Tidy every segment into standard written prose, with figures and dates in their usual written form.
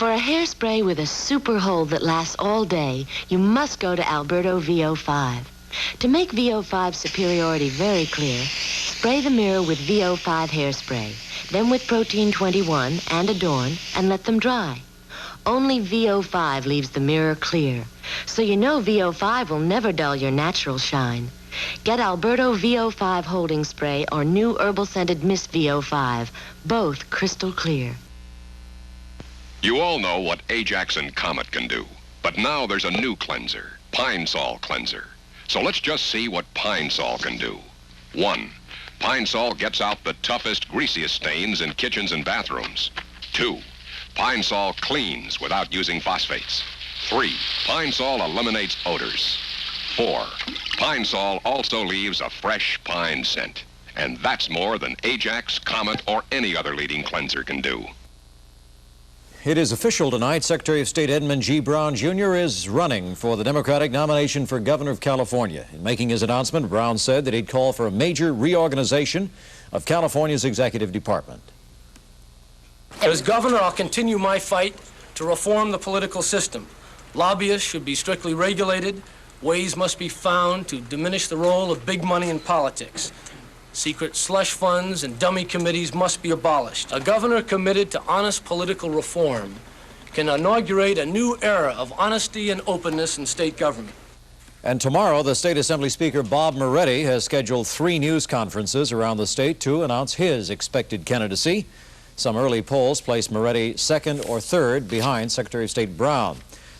For a hairspray with a super hold that lasts all day, you must go to Alberto VO5. To make VO5 superiority very clear, spray the mirror with VO5 hairspray, then with Protein 21 and Adorn, and let them dry. Only VO5 leaves the mirror clear, so you know VO5 will never dull your natural shine. Get Alberto VO5 holding spray or new herbal scented mist VO5, both crystal clear. You all know what Ajax and Comet can do, but now there's a new cleanser, Pine Sol Cleanser. So let's just see what Pine Sol can do. 1. Pine Sol gets out the toughest, greasiest stains in kitchens and bathrooms. 2. Pine Sol cleans without using phosphates. 3. Pine Sol eliminates odors. 4. Pine Sol also leaves a fresh pine scent. And that's more than Ajax, Comet, or any other leading cleanser can do. It is official tonight. Secretary of State Edmund G. Brown Jr. is running for the Democratic nomination for governor of California. In making his announcement, Brown said that he'd call for a major reorganization of California's executive department. As governor, I'll continue my fight to reform the political system. Lobbyists should be strictly regulated. Ways must be found to diminish the role of big money in politics. Secret slush funds and dummy committees must be abolished. A governor committed to honest political reform can inaugurate a new era of honesty and openness in state government. And tomorrow, the State Assembly Speaker Bob Moretti has scheduled 3 news conferences around the state to announce his expected candidacy. Some early polls place Moretti second or third behind Secretary of State Brown.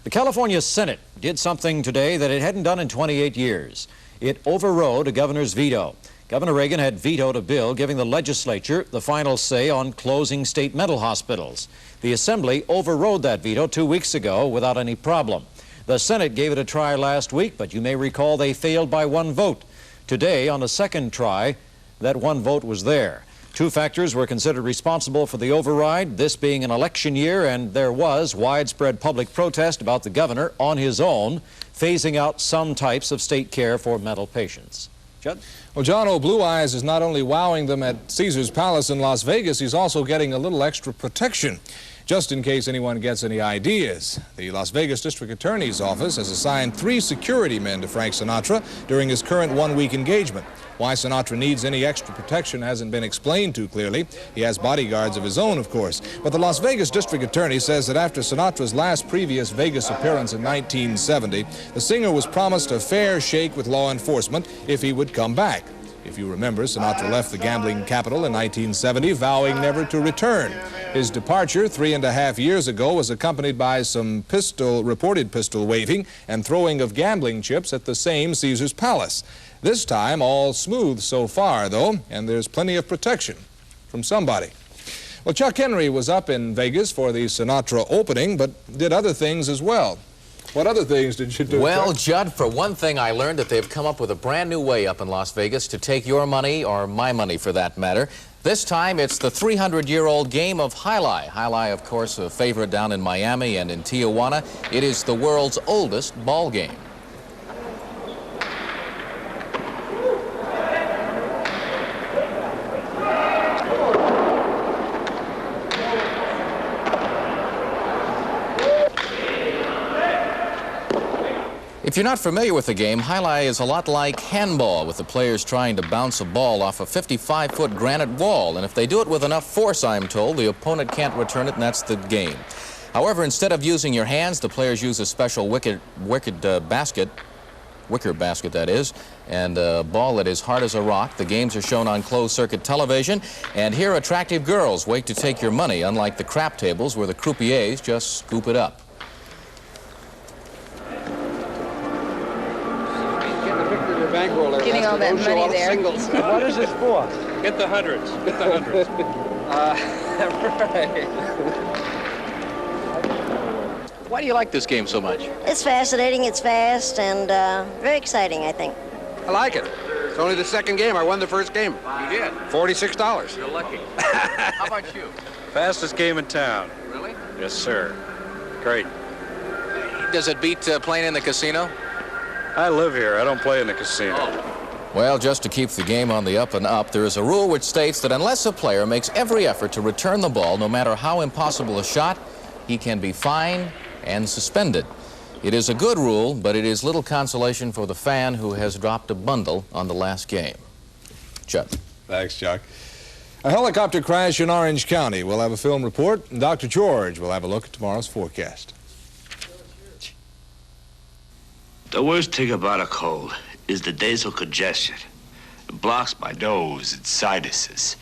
The California Senate did something today that it hadn't done in 28 years. It overrode a governor's veto. Governor Reagan had vetoed a bill giving the legislature the final say on closing state mental hospitals. The Assembly overrode that veto 2 weeks ago without any problem. The Senate gave it a try last week, but you may recall they failed by 1 vote. Today, on a second try, that 1 vote was there. 2 factors were considered responsible for the override, this being an election year, and there was widespread public protest about the governor, on his own, phasing out some types of state care for mental patients. Judd? Well, John O. Blue Eyes is not only wowing them at Caesar's Palace in Las Vegas, he's also getting a little extra protection. Just in case anyone gets any ideas, the Las Vegas District Attorney's Office has assigned 3 security men to Frank Sinatra during his current 1-week engagement. Why Sinatra needs any extra protection hasn't been explained too clearly. He has bodyguards of his own, of course. But the Las Vegas District Attorney says that after Sinatra's last previous Vegas appearance in 1970, the singer was promised a fair shake with law enforcement if he would come back. If you remember, Sinatra left the gambling capital in 1970, vowing never to return. His departure 3.5 years ago was accompanied by some reported pistol waving and throwing of gambling chips at the same Caesar's Palace. This time, all smooth so far, though, and there's plenty of protection from somebody. Well, Chuck Henry was up in Vegas for the Sinatra opening, but did other things as well. What other things did you do, Well, Chuck? Judd, for one thing, I learned that they've come up with a brand new way up in Las Vegas to take your money, or my money for that matter. This time, it's the 300-year-old game of alai. Alai, of course, a favorite down in Miami and in Tijuana. It is the world's oldest ball game. If you're not familiar with the game, alai is a lot like handball, with the players trying to bounce a ball off a 55-foot granite wall. And if they do it with enough force, I'm told, the opponent can't return it, and that's the game. However, instead of using your hands, the players use a special wicker basket, that is, and a ball that is hard as a rock. The games are shown on closed-circuit television, and here attractive girls wait to take your money, unlike the crap tables where the croupiers just scoop it up. Getting all that money there. What is this for? Get the hundreds. Get the hundreds. Right. Why do you like this game so much? It's fascinating, it's fast, and very exciting, I think. I like it. It's only the second game. I won the first game. You did? $46. You're lucky. How about you? Fastest game in town. Really? Yes, sir. Great. Does it beat playing in the casino? I live here. I don't play in the casino. Well, just to keep the game on the up and up, there is a rule which states that unless a player makes every effort to return the ball, no matter how impossible a shot, he can be fined and suspended. It is a good rule, but it is little consolation for the fan who has dropped a bundle on the last game. Chuck. Thanks, Chuck. A helicopter crash in Orange County. We'll have a film report, and Dr. George will have a look at tomorrow's forecast. The worst thing about a cold is the nasal congestion. It blocks my nose and sinuses.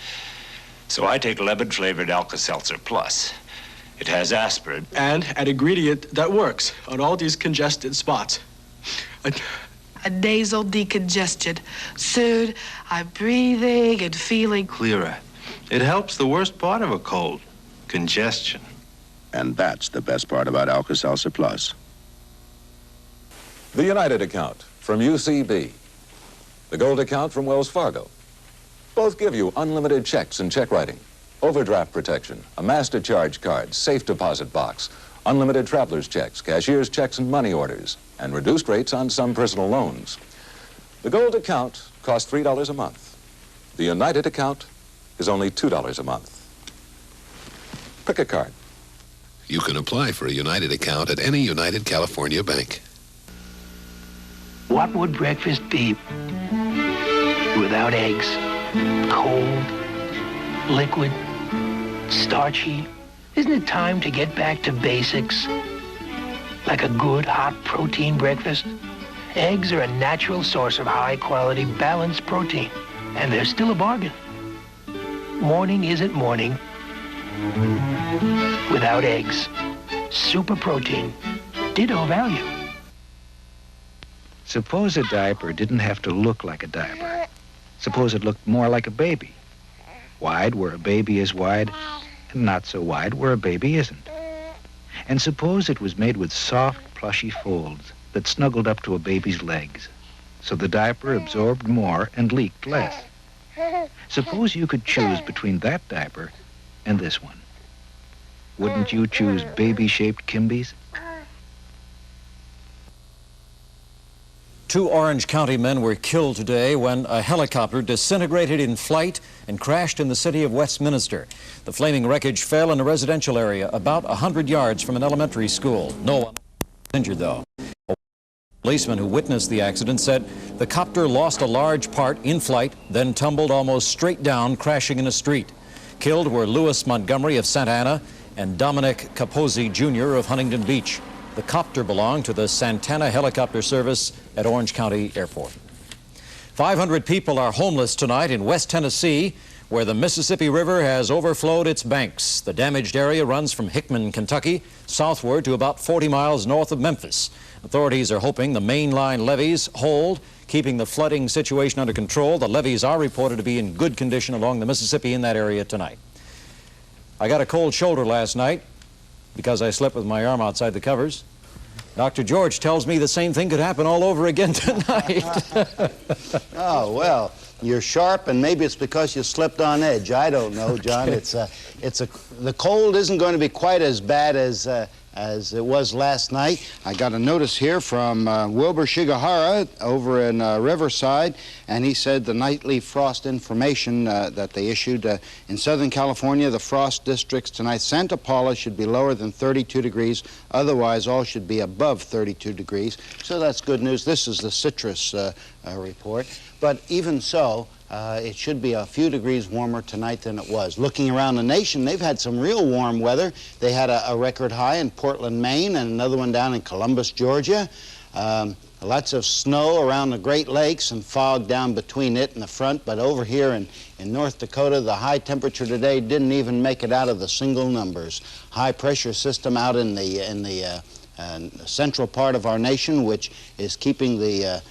So I take lemon-flavored Alka-Seltzer Plus. It has aspirin. And an ingredient that works on all these congested spots. A nasal decongestion. Soon, I'm breathing and feeling Clearer. It helps the worst part of a cold, congestion. And that's the best part about Alka-Seltzer Plus. The United account from UCB. The Gold account from Wells Fargo. Both give you unlimited checks and check writing, overdraft protection, a master charge card, safe deposit box, unlimited traveler's checks, cashier's checks and money orders, and reduced rates on some personal loans. The Gold account costs $3 a month. The United account is only $2 a month. Pick a card. You can apply for a United account at any United California bank. What would breakfast be without eggs? Cold, liquid, starchy. Isn't it time to get back to basics? Like a good, hot protein breakfast? Eggs are a natural source of high-quality, balanced protein, and they're still a bargain. Morning isn't morning without eggs. Super protein, ditto value. Suppose a diaper didn't have to look like a diaper. Suppose it looked more like a baby. Wide where a baby is wide, and not so wide where a baby isn't. And suppose it was made with soft, plushy folds that snuggled up to a baby's legs, so the diaper absorbed more and leaked less. Suppose you could choose between that diaper and this one. Wouldn't you choose baby-shaped Kimbies? 2 Orange County men were killed today when a helicopter disintegrated in flight and crashed in the city of Westminster. The flaming wreckage fell in a residential area about 100 yards from an elementary school. No one was injured, though. A policeman who witnessed the accident said the copter lost a large part in flight, then tumbled almost straight down, crashing in a street. Killed were Louis Montgomery of Santa Ana and Dominic Capozzi Jr. of Huntington Beach. The copter belonged to the Santana Helicopter Service at Orange County Airport. 500 people are homeless tonight in West Tennessee, where the Mississippi River has overflowed its banks. The damaged area runs from Hickman, Kentucky, southward to about 40 miles north of Memphis. Authorities are hoping the mainline levees hold, keeping the flooding situation under control. The levees are reported to be in good condition along the Mississippi in that area tonight. I got a cold shoulder last night because I slept with my arm outside the covers. Dr. George tells me the same thing could happen all over again tonight. Oh, well, you're sharp, and maybe it's because you slipped on edge. I don't know, John. The cold isn't going to be quite as bad as it was last night. I got a notice here from Wilbur Shigahara over in Riverside, and he said the nightly frost information that they issued in Southern California, the frost districts tonight, Santa Paula should be lower than 32 degrees. Otherwise, all should be above 32 degrees. So that's good news. This is the citrus report. But even so, it should be a few degrees warmer tonight than it was. Looking around the nation, they've had some real warm weather. They had a record high in Portland, Maine, and another one down in Columbus, Georgia. Lots of snow around the Great Lakes and fog down between it and the front. But over here in North Dakota, the high temperature today didn't even make it out of the single numbers. High pressure system out in the central part of our nation, which is keeping the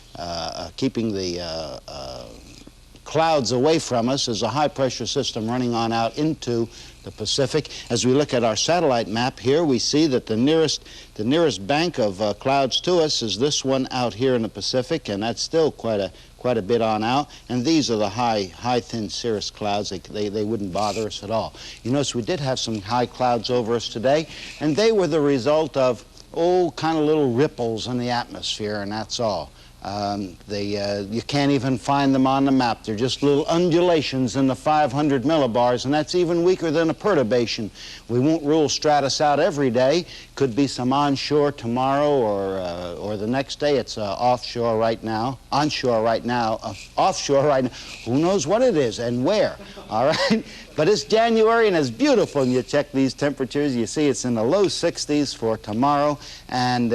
clouds away from us, is a high-pressure system running on out into the Pacific. As we look at our satellite map here, we see that the nearest bank of clouds to us is this one out here in the Pacific, and that's still quite a bit on out. And these are the high, thin cirrus clouds. They wouldn't bother us at all. You notice we did have some high clouds over us today, and they were the result of kind of little ripples in the atmosphere, and that's all. You can't even find them on the map. They're just little undulations in the 500 millibars, and that's even weaker than a perturbation. We won't rule stratus out every day. Could be some onshore tomorrow or the next day. It's offshore right now, onshore right now, offshore right now. Who knows what it is and where, all right? But it's January and it's beautiful, and you check these temperatures, you see it's in the low 60s for tomorrow, and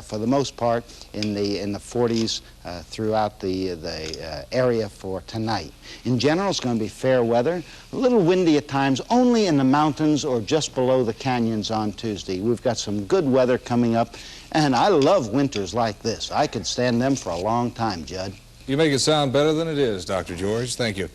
for the most part in the 40s throughout the area for tonight. In general, it's going to be fair weather, a little windy at times, only in the mountains or just below the canyons on Tuesday. We've got some good weather coming up, and I love winters like this. I could stand them for a long time, Judd. You make it sound better than it is, Dr. George. Thank you.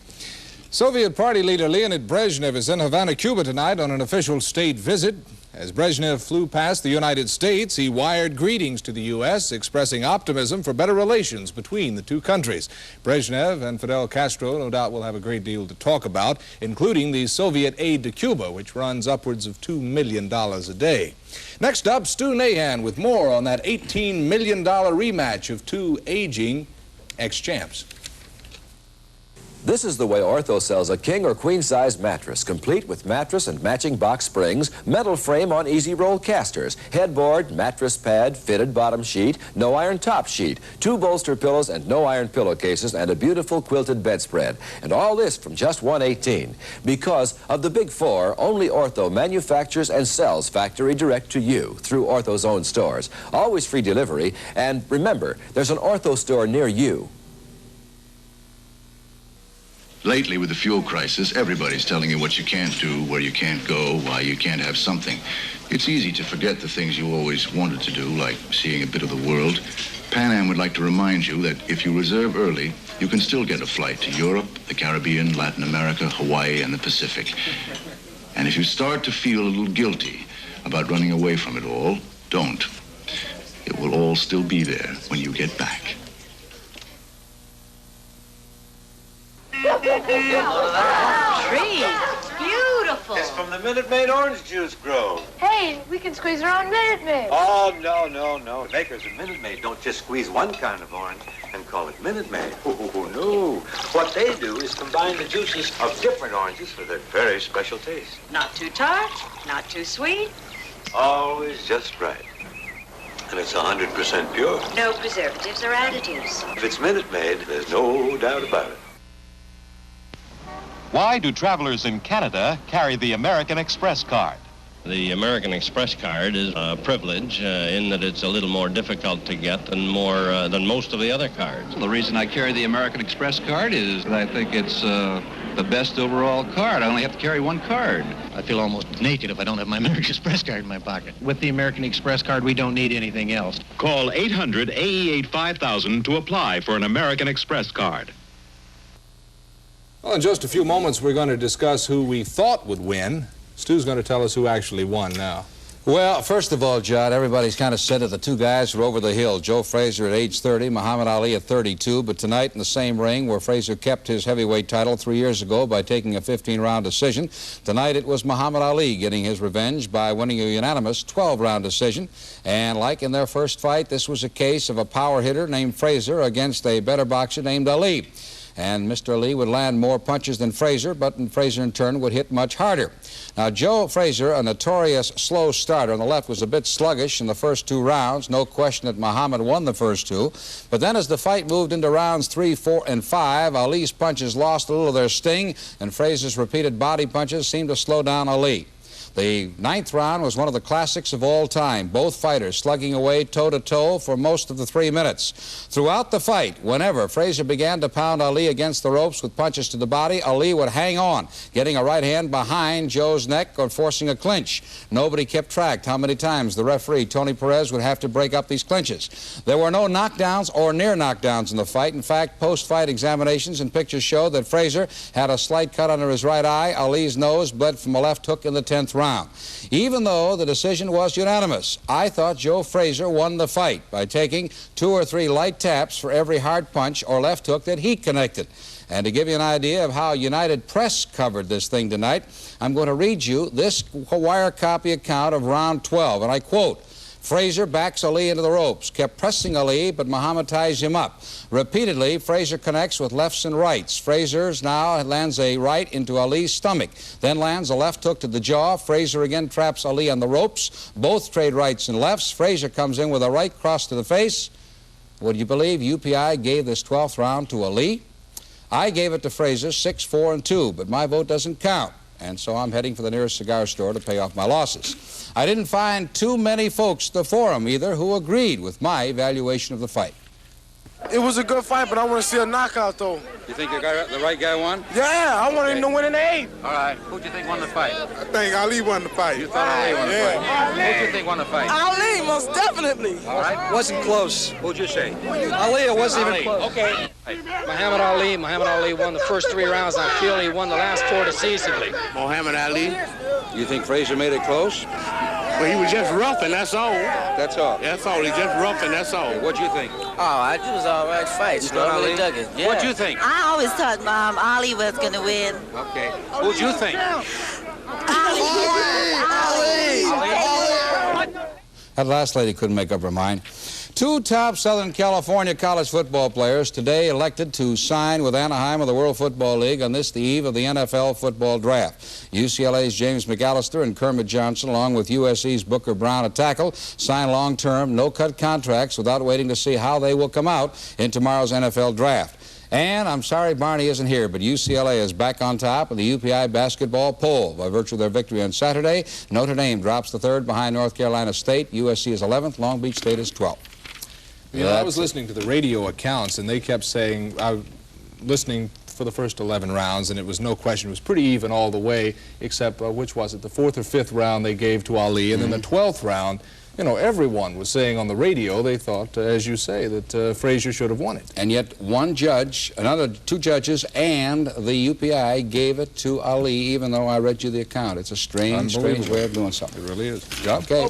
Soviet Party leader Leonid Brezhnev is in Havana, Cuba tonight on an official state visit. As Brezhnev flew past the United States, he wired greetings to the U.S., expressing optimism for better relations between the two countries. Brezhnev and Fidel Castro no doubt will have a great deal to talk about, including the Soviet aid to Cuba, which runs upwards of $2 million a day. Next up, Stu Nahan with more on that $18 million rematch of two aging ex-champs. This is the way Ortho sells a king or queen size mattress, complete with mattress and matching box springs, metal frame on easy roll casters, headboard, mattress pad, fitted bottom sheet, no iron top sheet, 2 bolster pillows and no iron pillowcases, and a beautiful quilted bedspread. And all this from just $118. Because of the big four, only Ortho manufactures and sells factory direct to you through Ortho's own stores. Always free delivery, and remember, there's an Ortho store near you. Lately, with the fuel crisis, everybody's telling you what you can't do, where you can't go, why you can't have something. It's easy to forget the things you always wanted to do, like seeing a bit of the world. Pan Am would like to remind you that if you reserve early, you can still get a flight to Europe, the Caribbean, Latin America, Hawaii, and the Pacific. And if you start to feel a little guilty about running away from it all, don't. It will all still be there when you get back. Tree. Beautiful. It's from the Minute Maid Orange Juice Grove. Hey, we can squeeze our own Minute Maid. Oh, no. The makers of Minute Maid don't just squeeze one kind of orange and call it Minute Maid. Oh, no. What they do is combine the juices of different oranges for their very special taste. Not too tart, not too sweet. Always just right. And it's 100% pure. No preservatives or additives. If it's Minute Maid, there's no doubt about it. Why do travelers in Canada carry the American Express card? The American Express card is a privilege in that it's a little more difficult to get than most of the other cards. The reason I carry the American Express card is that I think it's the best overall card. I only have to carry one card. I feel almost naked if I don't have my American Express card in my pocket. With the American Express card, we don't need anything else. Call 800-AE8-5000 to apply for an American Express card. Well, in just a few moments, we're going to discuss who we thought would win. Stu's going to tell us who actually won now. Well, first of all, Judd, everybody's kind of said that the two guys were over the hill. Joe Frazier at age 30, Muhammad Ali at 32. But tonight in the same ring where Frazier kept his heavyweight title 3 years ago by taking a 15-round decision, tonight it was Muhammad Ali getting his revenge by winning a unanimous 12-round decision. And like in their first fight, this was a case of a power hitter named Frazier against a better boxer named Ali. And Mr. Ali would land more punches than Frazier, but Frazier in turn would hit much harder. Now, Joe Frazier, a notorious slow starter on the left, was a bit sluggish in the first 2 rounds. No question that Muhammad won the first 2. But then as the fight moved into rounds 3, 4, and 5, Ali's punches lost a little of their sting, and Frazier's repeated body punches seemed to slow down Ali. The 9th round was one of the classics of all time, both fighters slugging away toe-to-toe for most of the 3 minutes. Throughout the fight, whenever Frazier began to pound Ali against the ropes with punches to the body, Ali would hang on, getting a right hand behind Joe's neck or forcing a clinch. Nobody kept track how many times the referee, Tony Perez, would have to break up these clinches. There were no knockdowns or near knockdowns in the fight. In fact, post-fight examinations and pictures show that Frazier had a slight cut under his right eye. Ali's nose bled from a left hook in the 10th round. Even though the decision was unanimous, I thought Joe Frazier won the fight by taking 2 or 3 light taps for every hard punch or left hook that he connected. And to give you an idea of how United Press covered this thing tonight, I'm going to read you this wire copy account of round 12, and I quote, Frazier backs Ali into the ropes, kept pressing Ali, but Muhammad ties him up. Repeatedly, Frazier connects with lefts and rights. Frazier now lands a right into Ali's stomach, then lands a left hook to the jaw. Frazier again traps Ali on the ropes. Both trade rights and lefts. Frazier comes in with a right cross to the face. Would you believe UPI gave this 12th round to Ali? I gave it to Frazier 6, 4, and 2, but my vote doesn't count, and so I'm heading for the nearest cigar store to pay off my losses. I didn't find too many folks at the forum either who agreed with my evaluation of the fight. It was a good fight, but I want to see a knockout, though. You think the right guy won? Yeah, I wanted him to win in the 8th. All right. Who do you think won the fight? I think Ali won the fight. You thought Ali won the fight? Who do you think won the fight? Ali, most definitely. All right. Wasn't close. Who'd you say? Ali, it wasn't even close. Okay. Muhammad Ali won the first 3 rounds. I feel he won the last 4 decisively. Muhammad Ali. You think Frazier made it close? Well, he was just roughing, that's all. That's all? That's all. He just roughing, that's all. Okay, what'd you think? Oh, it was all right fight. You thought Ali? Dug it. Yeah. What'd you think? I always thought Ali was going to win. Okay. Who'd you think? Ali. That last lady couldn't make up her mind. 2 top Southern California college football players today elected to sign with Anaheim of the World Football League on this, the eve of the NFL football draft. UCLA's James McAllister and Kermit Johnson, along with USC's Booker Brown, a tackle, sign long-term, no-cut contracts without waiting to see how they will come out in tomorrow's NFL draft. And I'm sorry Barney isn't here, but UCLA is back on top of the UPI basketball poll. By virtue of their victory on Saturday, Notre Dame drops to 3rd behind North Carolina State. USC is 11th. Long Beach State is 12th. You know, I was listening to the radio accounts, and they kept saying, listening for the first 11 rounds, and it was no question, it was pretty even all the way, except, which was it, the 4th or 5th round they gave to Ali, and then the 12th round, you know, everyone was saying on the radio they thought, as you say, that Frazier should have won it. And yet one judge, 2 judges, and the UPI gave it to Ali, even though I read you the account. It's a strange way of doing something. It really is. Okay.